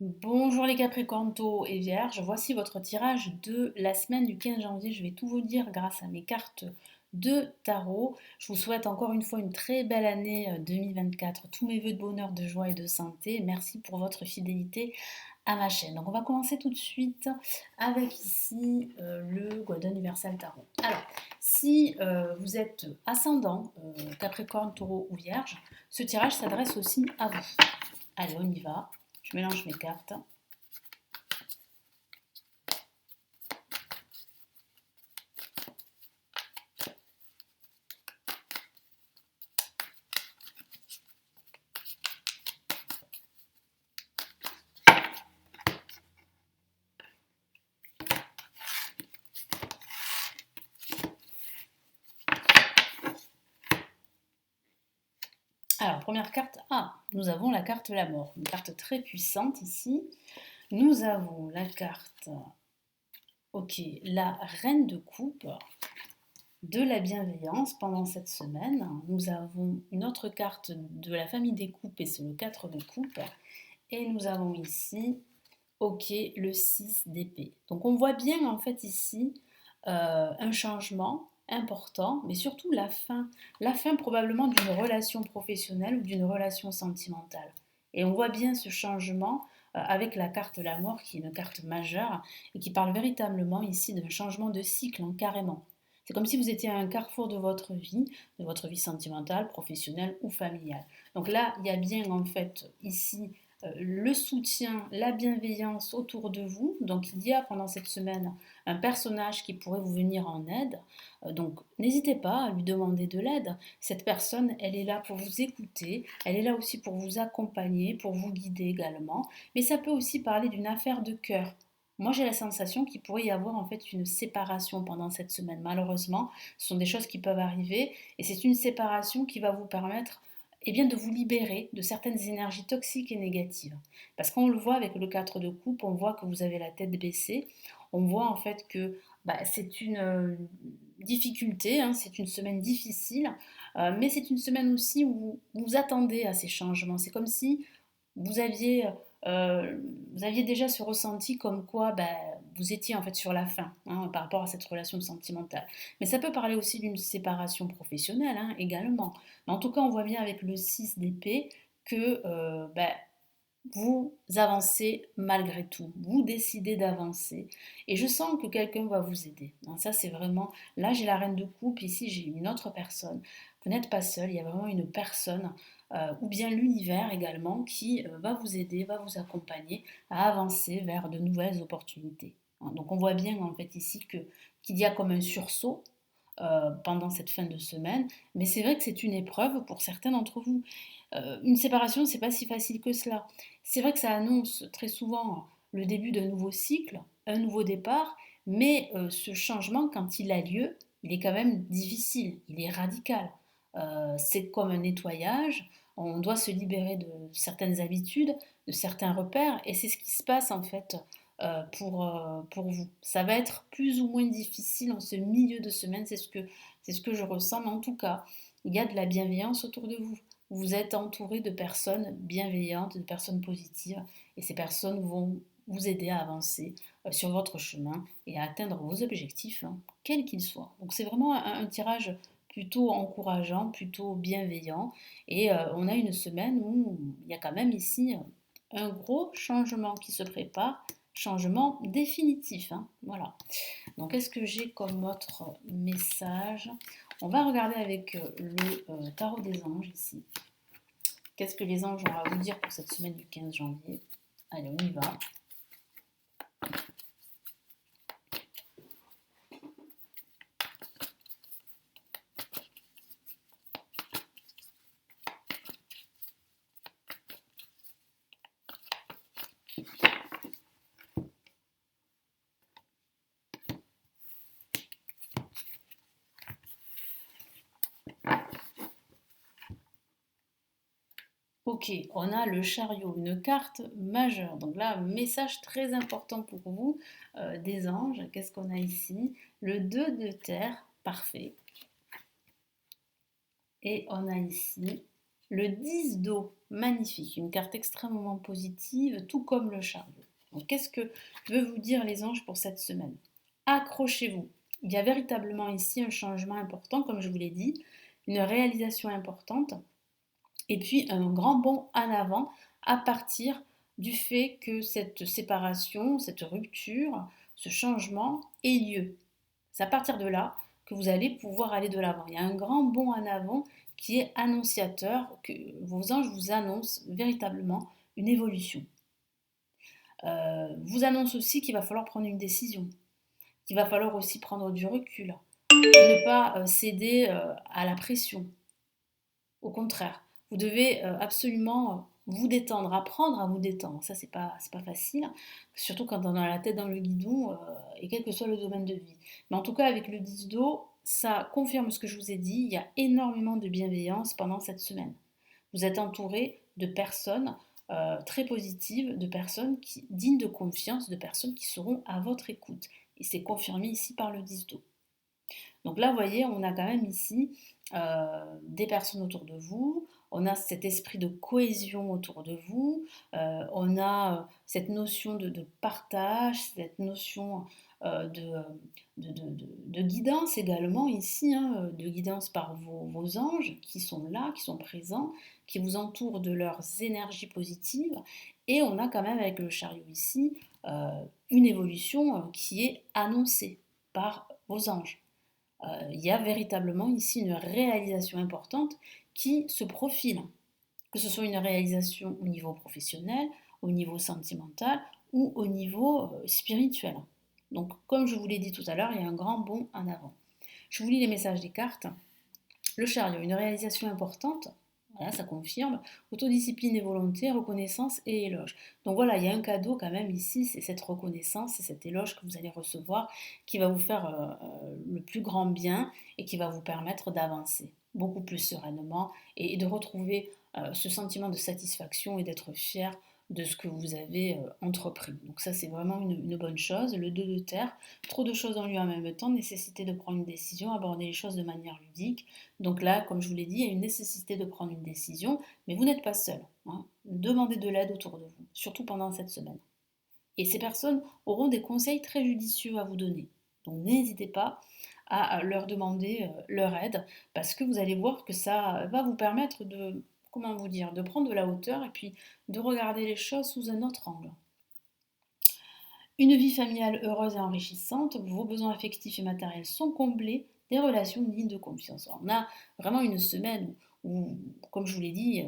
Bonjour les Capricornes, Taureaux et Vierges, voici votre tirage de la semaine du 15 janvier. Je vais tout vous dire grâce à mes cartes de tarot. Je vous souhaite encore une fois une très belle année 2024. Tous mes vœux de bonheur, de joie et de santé. Merci pour votre fidélité à ma chaîne. Donc on va commencer tout de suite avec ici le Golden Universal Tarot. Alors, si vous êtes ascendant, Capricorne, Taureau ou Vierge, ce tirage s'adresse aussi à vous. Allez, on y va. Je mélange mes cartes. Alors, première carte, nous avons la carte la mort, une carte très puissante ici. Nous avons la carte, la reine de coupe, de la bienveillance pendant cette semaine. Nous avons une autre carte de la famille des coupes et c'est le 4 de coupe. Et nous avons ici, le 6 d'épée. Donc on voit bien en fait ici un changement important, mais surtout la fin probablement d'une relation professionnelle ou d'une relation sentimentale. Et on voit bien ce changement avec la carte la mort qui est une carte majeure et qui parle véritablement ici d'un changement de cycle carrément. C'est comme si vous étiez à un carrefour de votre vie sentimentale, professionnelle ou familiale. Donc là, il y a bien en fait ici le soutien, la bienveillance autour de vous. Donc il y a pendant cette semaine un personnage qui pourrait vous venir en aide. Donc n'hésitez pas à lui demander de l'aide. Cette personne, elle est là pour vous écouter, elle est là aussi pour vous accompagner, pour vous guider également. Mais ça peut aussi parler d'une affaire de cœur. Moi, j'ai la sensation qu'il pourrait y avoir en fait une séparation pendant cette semaine. Malheureusement, ce sont des choses qui peuvent arriver et c'est une séparation qui va vous permettre de vous libérer de certaines énergies toxiques et négatives. Parce qu'on le voit avec le 4 de coupe, on voit que vous avez la tête baissée, on voit en fait que c'est une difficulté, hein, c'est une semaine difficile, mais c'est une semaine aussi où vous attendez à ces changements. C'est comme si vous aviez, euh, vous aviez déjà ce ressenti comme quoi vous étiez en fait sur la fin hein, par rapport à cette relation sentimentale. Mais ça peut parler aussi d'une séparation professionnelle hein, également. Mais en tout cas, on voit bien avec le 6 d'épée que vous avancez malgré tout, vous décidez d'avancer et je sens que quelqu'un va vous aider. Donc ça c'est vraiment, là j'ai la reine de coupe, ici j'ai une autre personne. Vous n'êtes pas seul, il y a vraiment une personne ou bien l'univers également qui va vous aider, va vous accompagner à avancer vers de nouvelles opportunités. Donc on voit bien en fait ici qu'il y a comme un sursaut pendant cette fin de semaine, mais c'est vrai que c'est une épreuve pour certains d'entre vous. Une séparation, c'est pas si facile que cela. C'est vrai que ça annonce très souvent le début d'un nouveau cycle, un nouveau départ, mais ce changement, quand il a lieu, il est quand même difficile, il est radical. C'est comme un nettoyage, on doit se libérer de certaines habitudes, de certains repères, et c'est ce qui se passe en fait pour vous. Ça va être plus ou moins difficile en ce milieu de semaine, c'est ce que je ressens, mais en tout cas, il y a de la bienveillance autour de vous. Vous êtes entouré de personnes bienveillantes, de personnes positives, et ces personnes vont vous aider à avancer sur votre chemin et à atteindre vos objectifs, hein, quels qu'ils soient. Donc c'est vraiment un tirage plutôt encourageant, plutôt bienveillant, et on a une semaine où il y a quand même ici un gros changement qui se prépare, changement définitif, hein, voilà. Donc, qu'est-ce que j'ai comme autre message? On va regarder avec le tarot des anges ici. Qu'est-ce que les anges ont à vous dire pour cette semaine du 15 janvier? Allez, on y va. Ok, on a le chariot, une carte majeure. Donc là, message très important pour vous des anges. Qu'est-ce qu'on a ici? Le 2 de terre, parfait. Et on a ici le 10 d'eau, magnifique, une carte extrêmement positive, tout comme le chariot. Donc, qu'est-ce que veulent vous dire les anges pour cette semaine? Accrochez-vous. Il y a véritablement ici un changement important, comme je vous l'ai dit, une réalisation importante, et puis un grand bond en avant à partir du fait que cette séparation, cette rupture, ce changement ait lieu. C'est à partir de là que vous allez pouvoir aller de l'avant. Il y a un grand bond en avant qui est annonciateur, que vos anges vous annoncent véritablement une évolution. Vous annoncent aussi qu'il va falloir prendre une décision, qu'il va falloir aussi prendre du recul, ne pas céder à la pression. Au contraire, vous devez absolument vous détendre, apprendre à vous détendre. Ça, c'est pas facile, surtout quand on a la tête dans le guidon et quel que soit le domaine de vie. Mais en tout cas, avec le 10 d'eau, ça confirme ce que je vous ai dit. Il y a énormément de bienveillance pendant cette semaine. Vous êtes entouré de personnes très positives, de personnes dignes de confiance, de personnes qui seront à votre écoute. Et c'est confirmé ici par le 10 d'eau. Donc là, vous voyez, on a quand même ici des personnes autour de vous, on a cet esprit de cohésion autour de vous, on a cette notion de partage, cette notion de guidance également ici, hein, de guidance par vos anges qui sont là, qui sont présents, qui vous entourent de leurs énergies positives. Et on a quand même avec le chariot ici une évolution qui est annoncée par vos anges. Il y a véritablement ici une réalisation importante qui se profile, que ce soit une réalisation au niveau professionnel, au niveau sentimental ou au niveau spirituel. Donc, comme je vous l'ai dit tout à l'heure, il y a un grand bond en avant. Je vous lis les messages des cartes. Le chariot, une réalisation importante. Voilà, ça confirme. Autodiscipline et volonté, reconnaissance et éloge. Donc voilà, il y a un cadeau quand même ici, c'est cette reconnaissance, c'est cet éloge que vous allez recevoir qui va vous faire le plus grand bien et qui va vous permettre d'avancer beaucoup plus sereinement et de retrouver ce sentiment de satisfaction et d'être fier de ce que vous avez entrepris. Donc ça, c'est vraiment une bonne chose. Le 2 de terre, trop de choses en lui en même temps, nécessité de prendre une décision, aborder les choses de manière ludique. Donc là, comme je vous l'ai dit, il y a une nécessité de prendre une décision, mais vous n'êtes pas seul. Hein. Demandez de l'aide autour de vous, surtout pendant cette semaine. Et ces personnes auront des conseils très judicieux à vous donner. Donc n'hésitez pas à leur demander leur aide, parce que vous allez voir que ça va vous permettre de, comment vous dire, de prendre de la hauteur et puis de regarder les choses sous un autre angle. Une vie familiale heureuse et enrichissante, vos besoins affectifs et matériels sont comblés, des relations dignes de confiance. On a vraiment une semaine où, comme je vous l'ai dit,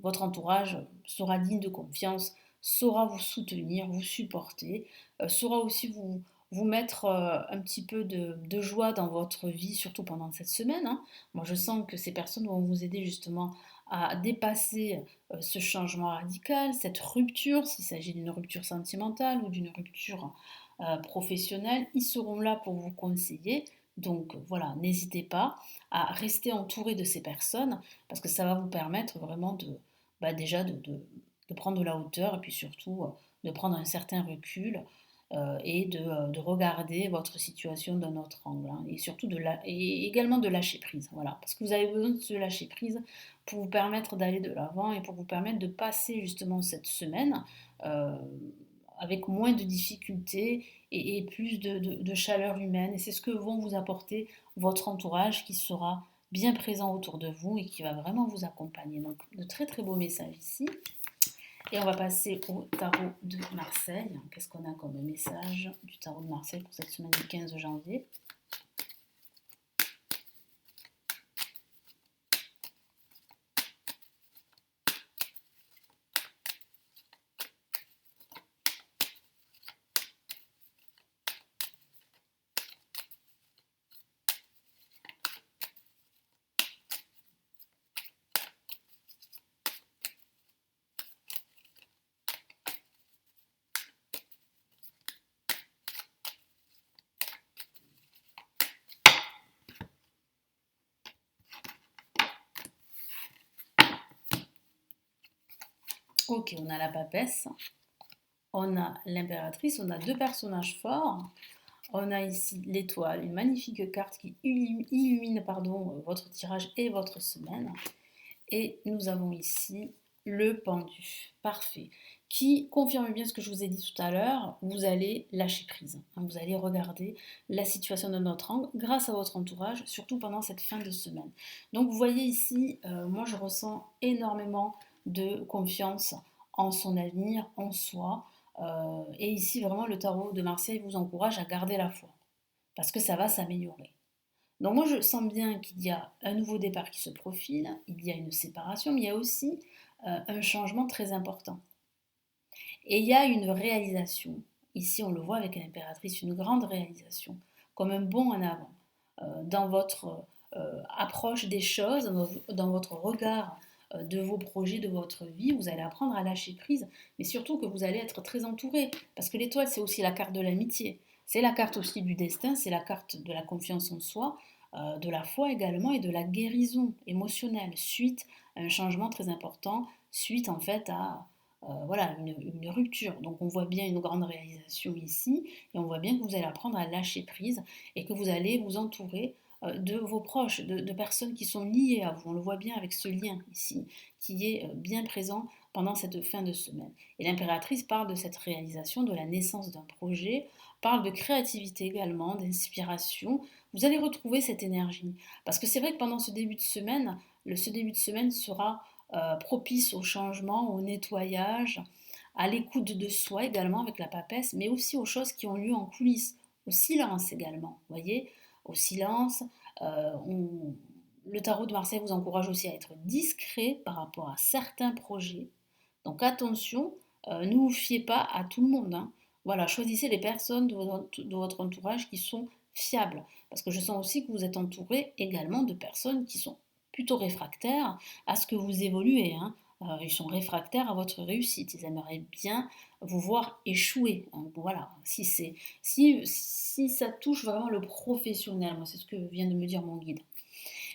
votre entourage sera digne de confiance, saura vous soutenir, vous supporter, saura aussi vous mettre un petit peu de joie dans votre vie, surtout pendant cette semaine. Hein. Moi, je sens que ces personnes vont vous aider justement à dépasser ce changement radical, cette rupture, s'il s'agit d'une rupture sentimentale ou d'une rupture professionnelle, ils seront là pour vous conseiller. Donc voilà, n'hésitez pas à rester entouré de ces personnes parce que ça va vous permettre vraiment déjà de prendre de la hauteur et puis surtout de prendre un certain recul et de regarder votre situation d'un autre angle hein, et surtout et également de lâcher prise. Voilà, parce que vous avez besoin de se lâcher prise pour vous permettre d'aller de l'avant et pour vous permettre de passer justement cette semaine euh, avec moins de difficultés et plus de chaleur humaine. Et c'est ce que vont vous apporter votre entourage qui sera bien présent autour de vous et qui va vraiment vous accompagner. Donc de très très beaux messages ici. Et on va passer au tarot de Marseille. Qu'est-ce qu'on a comme message du tarot de Marseille pour cette semaine du 15 janvier? Ok, on a la papesse, on a l'impératrice, on a deux personnages forts. On a ici l'étoile, une magnifique carte qui illumine votre tirage et votre semaine. Et nous avons ici le pendu. Parfait. Qui confirme bien ce que je vous ai dit tout à l'heure, vous allez lâcher prise. Vous allez regarder la situation d'un autre angle grâce à votre entourage, surtout pendant cette fin de semaine. Donc vous voyez ici, moi je ressens énormément de confiance en son avenir, en soi. Et ici vraiment le tarot de Marseille vous encourage à garder la foi, parce que ça va s'améliorer. Donc moi je sens bien qu'il y a un nouveau départ qui se profile, il y a une séparation, mais il y a aussi un changement très important. Et il y a une réalisation, ici on le voit avec l'impératrice, une grande réalisation, comme un bond en avant dans votre approche des choses, dans votre regard de vos projets, de votre vie. Vous allez apprendre à lâcher prise, mais surtout que vous allez être très entouré, parce que l'étoile c'est aussi la carte de l'amitié, c'est la carte aussi du destin, c'est la carte de la confiance en soi, de la foi également et de la guérison émotionnelle suite à un changement très important, suite en fait à voilà, une rupture. Donc on voit bien une grande réalisation ici et on voit bien que vous allez apprendre à lâcher prise et que vous allez vous entourer de vos proches, de personnes qui sont liées à vous. On le voit bien avec ce lien ici qui est bien présent pendant cette fin de semaine. Et l'impératrice parle de cette réalisation, de la naissance d'un projet, parle de créativité également, d'inspiration. Vous allez retrouver cette énergie. Parce que c'est vrai que pendant ce début de semaine, ce début de semaine sera propice au changement, au nettoyage, à l'écoute de soi également avec la papesse, mais aussi aux choses qui ont lieu en coulisses, au silence également, vous voyez, au silence. Le tarot de Marseille vous encourage aussi à être discret par rapport à certains projets. Donc attention, ne vous fiez pas à tout le monde, hein. Voilà, choisissez les personnes de votre entourage qui sont fiables. Parce que je sens aussi que vous êtes entouré également de personnes qui sont plutôt réfractaires à ce que vous évoluez, hein. Ils sont réfractaires à votre réussite. Ils aimeraient bien vous voir échouer, hein. Voilà, si ça touche vraiment le professionnel, moi c'est ce que vient de me dire mon guide.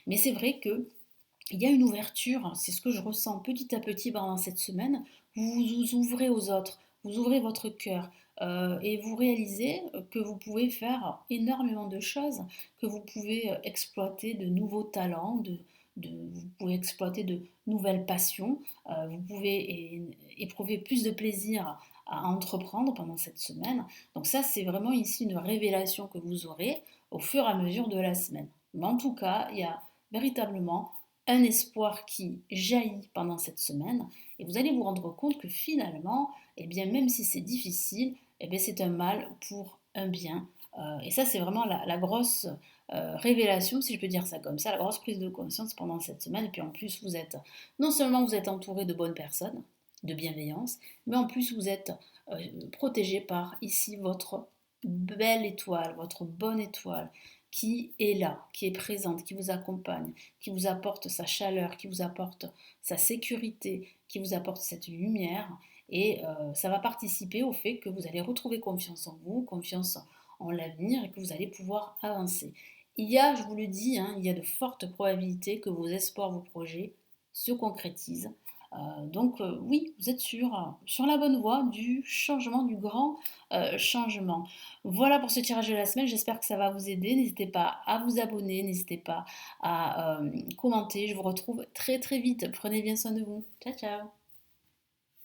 Mais c'est vrai que il y a une ouverture, c'est ce que je ressens petit à petit pendant cette semaine. Vous vous ouvrez aux autres, vous ouvrez votre cœur et vous réalisez que vous pouvez faire énormément de choses, que vous pouvez exploiter de nouveaux talents, vous pouvez exploiter de nouvelles passions, vous pouvez éprouver plus de plaisir à entreprendre pendant cette semaine. Donc ça, c'est vraiment ici une révélation que vous aurez au fur et à mesure de la semaine. Mais en tout cas, il y a véritablement un espoir qui jaillit pendant cette semaine et vous allez vous rendre compte que finalement, eh bien, même si c'est difficile, eh bien, c'est un mal pour un bien. Et ça, c'est vraiment la grosse révélation, si je peux dire ça comme ça, la grosse prise de conscience pendant cette semaine. Et puis en plus, non seulement vous êtes entouré de bonnes personnes, de bienveillance, mais en plus vous êtes protégé par ici votre belle étoile, votre bonne étoile, qui est là, qui est présente, qui vous accompagne, qui vous apporte sa chaleur, qui vous apporte sa sécurité, qui vous apporte cette lumière. Et ça va participer au fait que vous allez retrouver confiance en vous, confiance en l'avenir et que vous allez pouvoir avancer. Il y a, je vous le dis, hein, il y a de fortes probabilités que vos espoirs, vos projets se concrétisent. Donc oui, vous êtes sur la bonne voie du changement, du grand changement. Voilà pour ce tirage de la semaine, j'espère que ça va vous aider. N'hésitez pas à vous abonner, n'hésitez pas à commenter. Je vous retrouve très très vite. Prenez bien soin de vous. Ciao ciao.